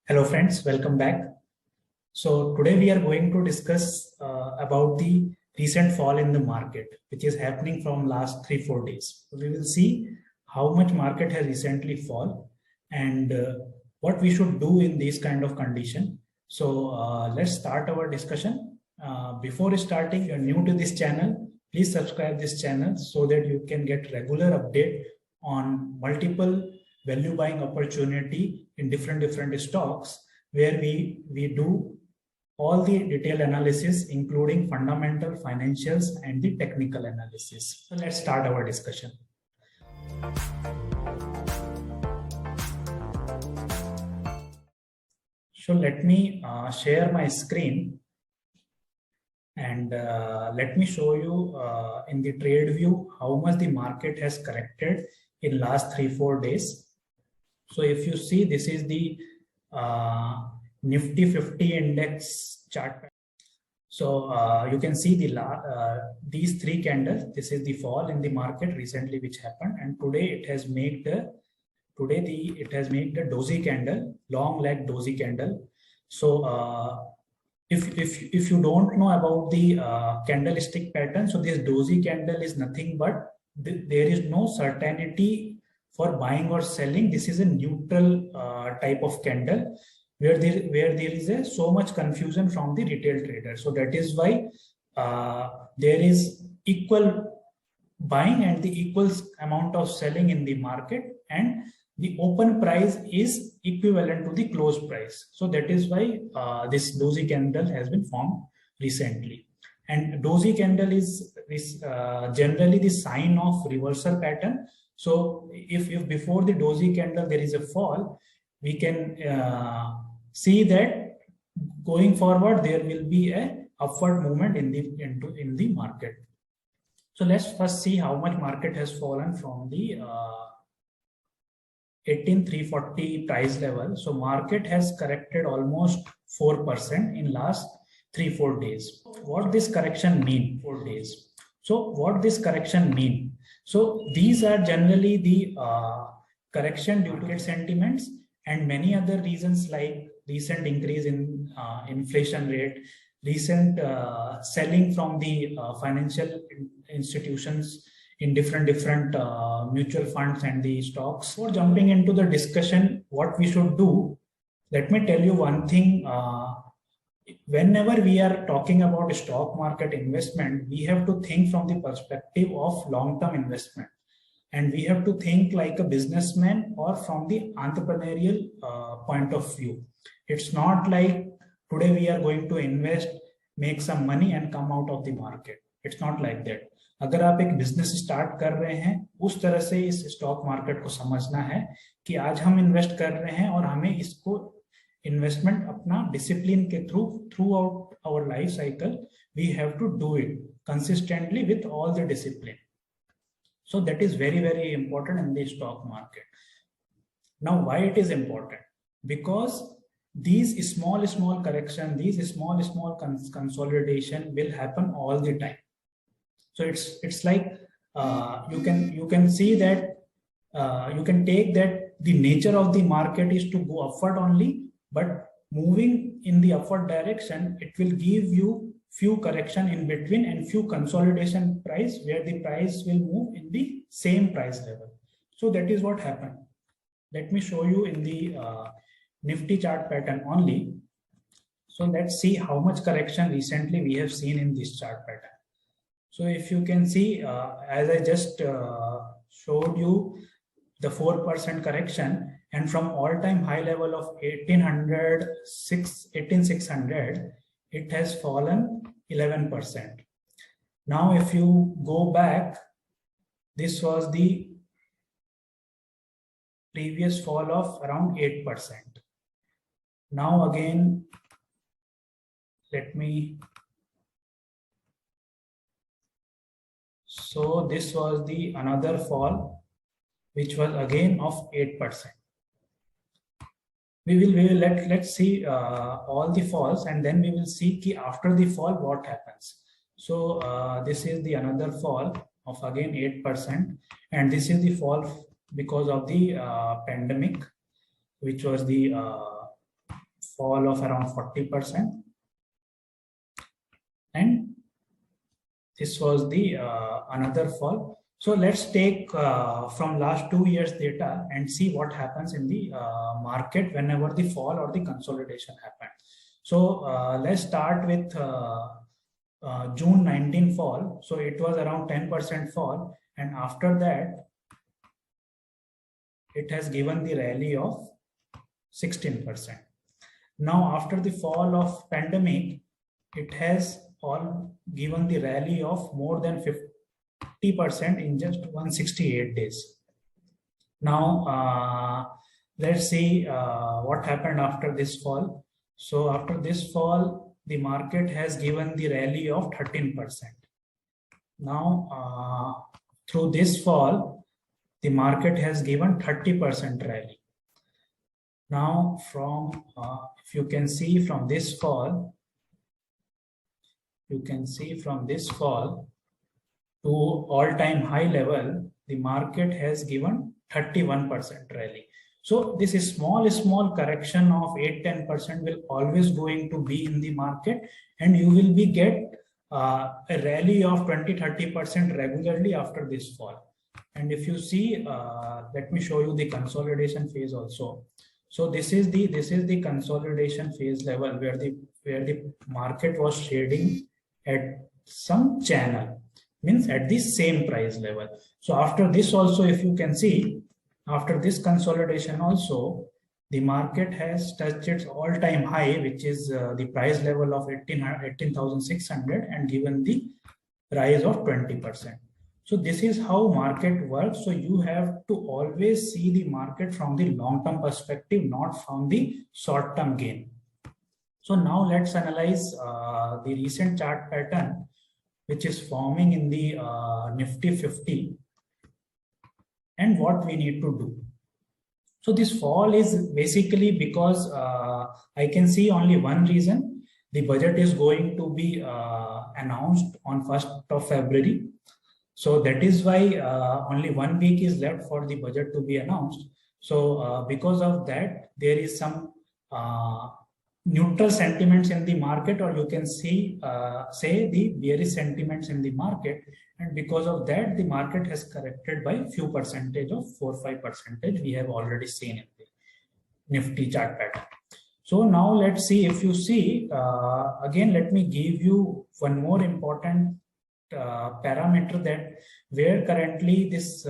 Hello friends, welcome back. So today we are going to discuss about the recent fall in the market, which is happening from last 3-4 days. So we will see how much market has recently fall and what we should do in this kind of condition. So let's start our discussion. Before starting, if you're new to this channel, please subscribe this channel so that you can get regular update on multiple value buying opportunity in different stocks, where we do all the detailed analysis, including fundamental, financials, and the technical analysis. So let's start our discussion. So let me share my screen and let me show you in the trade view how much the market has corrected in last 3-4 days. So if you see, this is the Nifty 50 index chart. So you can see these three candles. This is the fall in the market recently which happened, and today it has made the doji candle, long leg doji candle. So if you don't know about the candlestick pattern, so this doji candle is nothing but there is no certainty for buying or selling. This is a neutral type of candle where there is so much confusion from the retail trader. So that is why there is equal buying and the equal amount of selling in the market, and the open price is equivalent to the close price. So that is why this doji candle has been formed recently. And doji candle is generally the sign of reversal pattern. So if before the doji candle there is a fall, we can see that going forward there will be a upward movement in the market. So let's first see how much market has fallen from the 18,340 price level. So market has corrected almost 4% in last 3-4 days. What this correction mean? 4 days. So what this correction mean? So these are generally the correction due to sentiments and many other reasons, like recent increase in inflation rate, recent selling from the financial institutions in different mutual funds and the stocks. Before jumping into the discussion, what we should do, let me tell you one thing. Whenever we are talking about stock market investment, we have to think from the perspective of long-term investment, and we have to think like a businessman or from the entrepreneurial point of view. It's not like today we are going to invest, make some money and come out of the market. It's not like that. अगर आप एक business start कर रहे हैं, उस तरह से इस स्टॉक मार्केट को समझना है कि आज हम इन्वेस्ट कर रहे हैं और हमें इसको इन्वेस्टमेंट अपना डिसिप्लिन के throughout our life cycle we have to do it consistently with all the discipline. So that is very, very important in the stock market. Now why it is important? Because these small correction, these small consolidation will happen all the time. So it's like you can see that you can take that the nature of the market is to go upward only, but moving in the upward direction, it will give you few correction in between and few consolidation price where the price will move in the same price level. So that is what happened. Let me show you in the Nifty chart pattern only. So let's see how much correction recently we have seen in this chart pattern. So if you can see, as I just showed you, the 4% correction, and from all-time high level of 18,600, it has fallen 11%. Now, if you go back, this was the previous fall of around 8%. Now again, let me. So this was the another fall, which was again of 8%. Let's see all the falls, and then we will see ki after the fall what happens. So this is the another fall of again 8%, and this is the fall because of the pandemic, which was the fall of around 40%. And this was the another fall. So let's take from last 2 years data and see what happens in the market whenever the fall or the consolidation happens. So let's start with June 19 fall. So it was around 10% fall, and after that it has given the rally of 16%. Now after the fall of pandemic, it has all given the rally of more than 50% in just 168 days. Now let's see what happened after this fall. So after this fall, the market has given the rally of 13%. Now through this fall, the market has given 30% rally. Now from if you can see from this fall, you can see from this fall to all-time high level, the market has given 31% rally. So this is small correction of 8-10% will always going to be in the market, and you will be get a rally of 20-30% regularly after this fall. And if you see, let me show you the consolidation phase also. So this is the consolidation phase level where the market was trading at some channel, means at the same price level. So after this also, if you can see, after this consolidation also, the market has touched its all-time high, which is the price level of 18,600, and given the rise of 20%. So this is how market works. So you have to always see the market from the long-term perspective, not from the short-term gain. So now let's analyze the recent chart pattern, which is forming in the Nifty 50, and what we need to do. So this fall is basically because I can see only one reason. The budget is going to be announced on 1st of February. So that is why only 1 week is left for the budget to be announced. So because of that, there is some neutral sentiments in the market, or you can see say the bearish sentiments in the market, and because of that the market has corrected by few percentage of 4-5% we have already seen in the Nifty chart pattern. So now let's see, if you see again, let me give you one more important parameter, that where currently this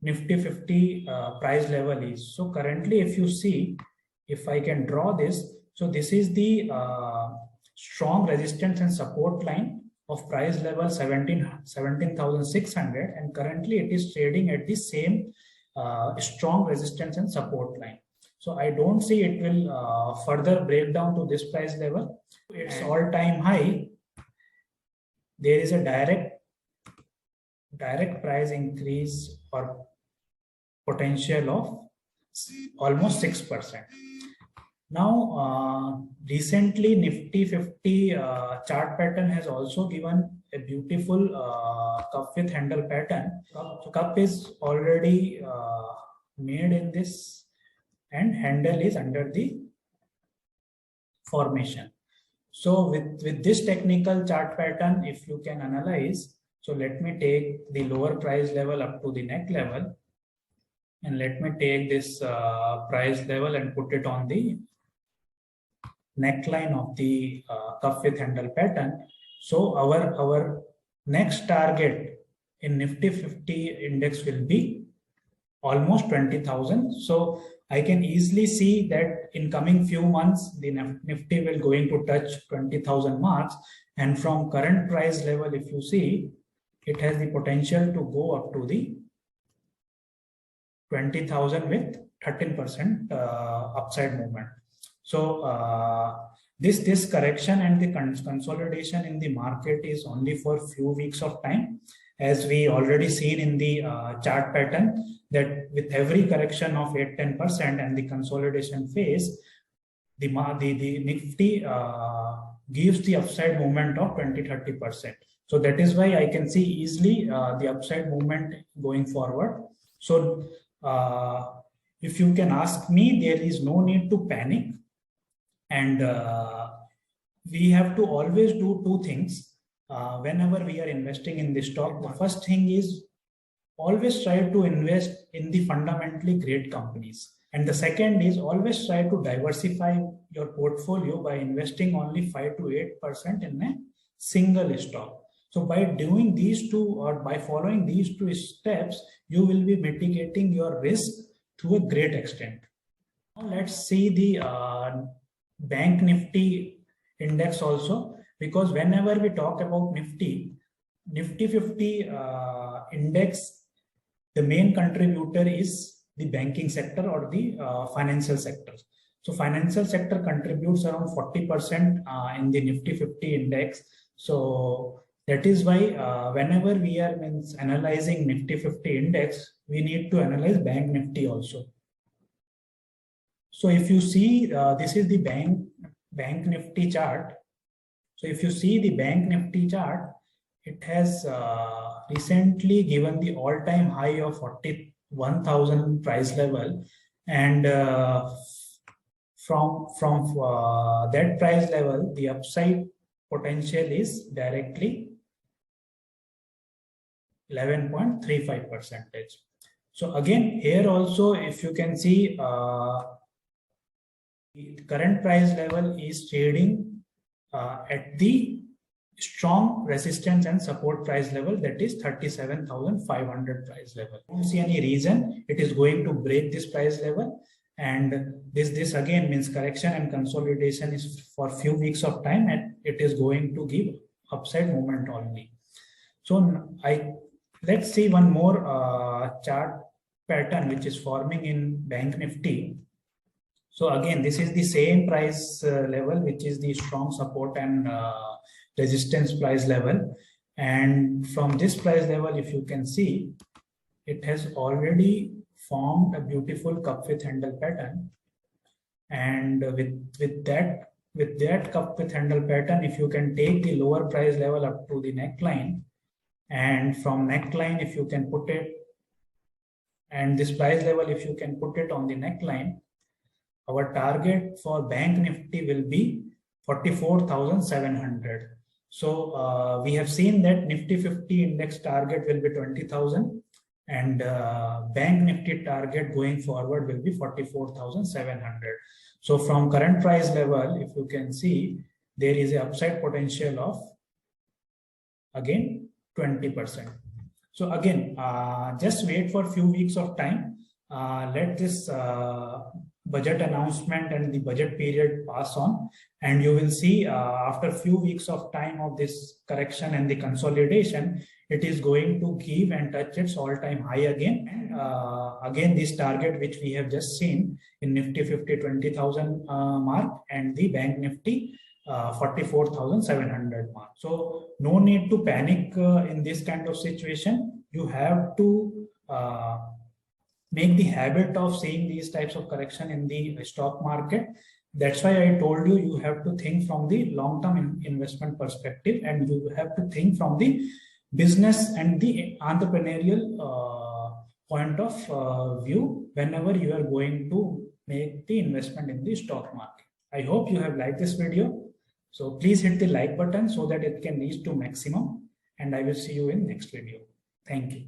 Nifty 50 price level is. So currently, if you see, if I can draw this, so this is the strong resistance and support line of price level 17,600, and currently it is trading at the same strong resistance and support line. So I don't see it will further break down to this price level. It's all-time high. There is a direct price increase or potential of almost 6%. Now, recently Nifty 50 chart pattern has also given a beautiful cup with handle pattern. So cup is already made in this, and handle is under the formation. So with this technical chart pattern, if you can analyze, so let me take the lower price level up to the neck level, and let me take this price level and put it on the neckline of the cup with handle pattern. So our next target in Nifty 50 index will be almost 20,000. So I can easily see that in coming few months, the Nifty will going to touch 20,000 marks. And from current price level, if you see, it has the potential to go up to the 20,000 with 13% upside movement. So this correction and the consolidation in the market is only for few weeks of time, as we already seen in the chart pattern, that with every correction of 8-10% and the consolidation phase, the Nifty gives the upside movement of 20-30%. So that is why I can see easily the upside movement going forward. So if you can ask me, there is no need to panic. And we have to always do two things whenever we are investing in the stock. The first thing is always try to invest in the fundamentally great companies. And the second is always try to diversify your portfolio by investing only 5 to 8% in a single stock. So by doing these two, or by following these two steps, you will be mitigating your risk to a great extent. Now let's see the Bank Nifty index also, because whenever we talk about Nifty 50 index, the main contributor is the banking sector or the financial sector. So financial sector contributes around 40% in the Nifty 50 index. So that is why whenever we are analyzing Nifty 50 index, we need to analyze Bank Nifty also. So if you see, this is the Bank Nifty chart. So if you see the Bank Nifty chart, it has recently given the all-time high of 41,000 price level, and from that price level, the upside potential is directly 11.35%. So again, here also, if you can see, the current price level is trading at the strong resistance and support price level, that is 37,500 price level. I don't see any reason it is going to break this price level, and this again means correction and consolidation is for few weeks of time, and it is going to give upside movement only. So let's see one more chart pattern which is forming in Bank Nifty. So again, this is the same price level, which is the strong support and resistance price level. And from this price level, if you can see, it has already formed a beautiful cup with handle pattern. And with that cup with handle pattern, if you can take the lower price level up to the neckline, and from neckline, if you can put it, and this price level, if you can put it on the neckline, our target for Bank Nifty will be 44,700. So we have seen that Nifty 50 index target will be 20,000, and Bank Nifty target going forward will be 44,700. So from current price level, if you can see, there is a upside potential of again 20%. So again, just wait for a few weeks of time. Let this budget announcement and the budget period pass on, and you will see after a few weeks of time of this correction and the consolidation, it is going to give and touch its all-time high again. And again, this target which we have just seen in Nifty 50 20,000 mark, and the Bank Nifty 44,700 mark. So no need to panic in this kind of situation. You have to make the habit of seeing these types of correction in the stock market. That's why I told you, you have to think from the long-term investment perspective, and you have to think from the business and the entrepreneurial point of view whenever you are going to make the investment in the stock market. I hope you have liked this video. So please hit the like button so that it can reach to maximum, and I will see you in next video. Thank you.